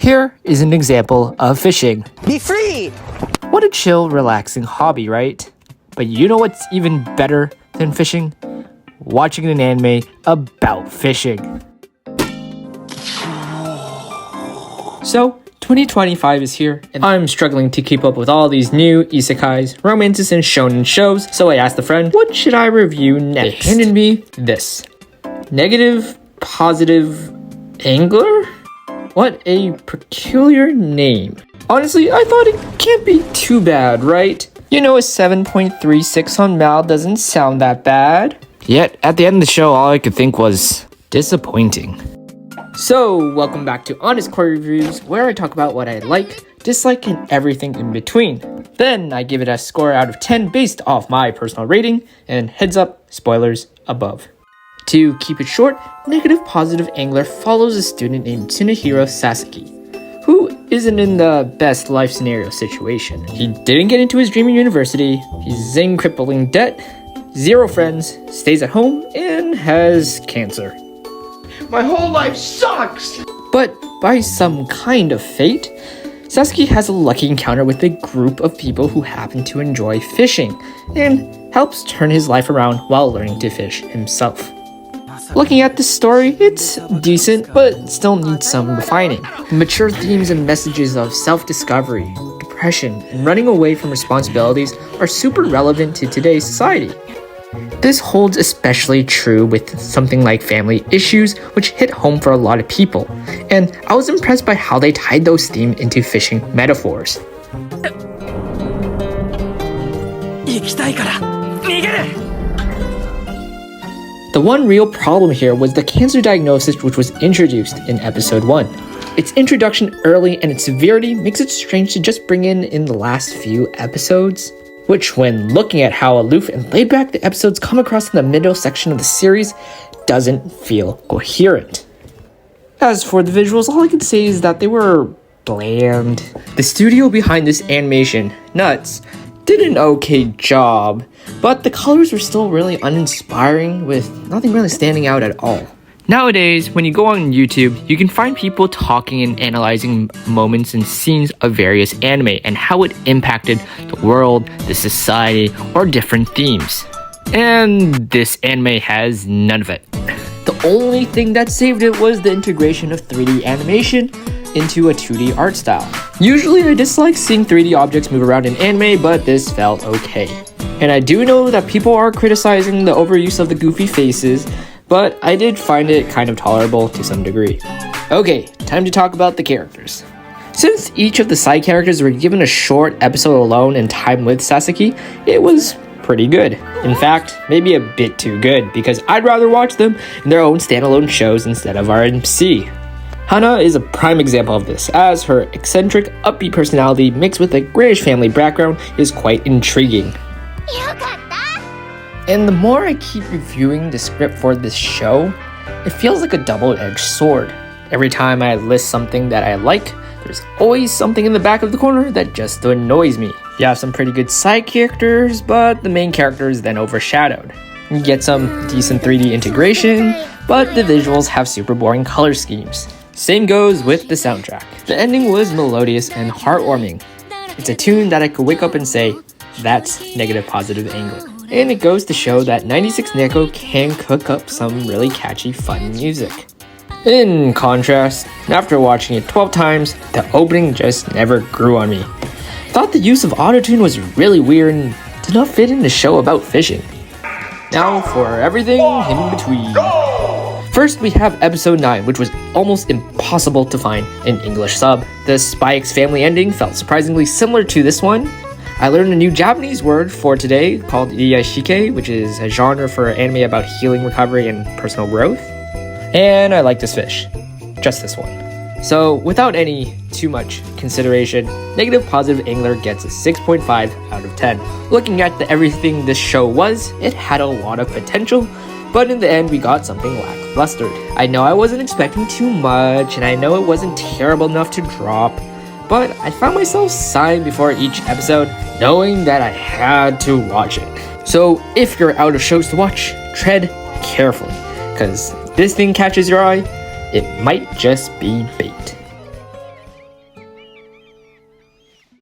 Here is an example of fishing. Be free! What a chill, relaxing hobby, right? But you know what's even better than fishing? Watching an anime about fishing. So, 2025 is here, and I'm struggling to keep up with all these new isekais, romances, and shonen shows, so I asked a friend, what should I review next? They handed me this. NegaPosi Angler? What a peculiar name. Honestly, I thought it can't be too bad, right? You know, a 7.36 on Mal doesn't sound that bad. Yet, at the end of the show, all I could think was disappointing. So, welcome back to Honest Core Reviews, where I talk about what I like, dislike, and everything in between. Then, I give it a score out of 10 based off my personal rating, and heads up, spoilers above. To keep it short, NegaPosi Angler follows a student named Tsunohiro Sasaki, who isn't in the best life scenario situation. He didn't get into his dream university, he's in crippling debt, 0 friends, stays at home, and has cancer. My whole life sucks! But by some kind of fate, Sasaki has a lucky encounter with a group of people who happen to enjoy fishing, and helps turn his life around while learning to fish himself. Looking at this story, it's decent, but still needs some refining. The mature themes and messages of self-discovery, depression, and running away from responsibilities are super relevant to today's society. This holds especially true with something like family issues, which hit home for a lot of people, and I was impressed by how they tied those themes into fishing metaphors. The one real problem here was the cancer diagnosis, which was introduced in episode 1. Its introduction early and its severity makes it strange to just bring in the last few episodes, which, when looking at how aloof and laid back the episodes come across in the middle section of the series, doesn't feel coherent. As for the visuals, all I can say is that they were bland. The studio behind this animation, Nuts, did an okay job, but the colors were still really uninspiring, with nothing really standing out at all. Nowadays, when you go on YouTube, you can find people talking and analyzing moments and scenes of various anime and how it impacted the world, the society, or different themes. And this anime has none of it. The only thing that saved it was the integration of 3D animation into a 2D art style. Usually I dislike seeing 3D objects move around in anime, but this felt okay. And I do know that people are criticizing the overuse of the goofy faces, but I did find it kind of tolerable to some degree. Okay, time to talk about the characters. Since each of the side characters were given a short episode alone and time with Sasaki, it was pretty good. In fact, maybe a bit too good, because I'd rather watch them in their own standalone shows instead of RMC. Hana is a prime example of this, as her eccentric, upbeat personality mixed with a grayish family background is quite intriguing. And the more I keep reviewing the script for this show, it feels like a double-edged sword. Every time I list something that I like, there's always something in the back of the corner that just annoys me. You have some pretty good side characters, but the main character is then overshadowed. You get some decent 3D integration, but the visuals have super boring color schemes. Same goes with the soundtrack. The ending was melodious and heartwarming. It's a tune that I could wake up and say, that's NegaPosi Angler. And it goes to show that 96 Neko can cook up some really catchy, fun music. In contrast, after watching it 12 times, the opening just never grew on me. Thought the use of autotune was really weird and did not fit in the show about fishing. Now for everything in between. First, we have episode 9, which was almost impossible to find in English sub. The Spy X Family ending felt surprisingly similar to this one. I learned a new Japanese word for today called Iyashike, which is a genre for anime about healing, recovery, and personal growth. And I like this fish. Just this one. So, without any too much consideration, NegaPosi Angler gets a 6.5 out of 10. Looking at everything this show was, it had a lot of potential, but in the end we got something lackluster. I know I wasn't expecting too much, and I know it wasn't terrible enough to drop, but I found myself sighing before each episode, knowing that I had to watch it. So if you're out of shows to watch, tread carefully, because if this thing catches your eye, it might just be bait.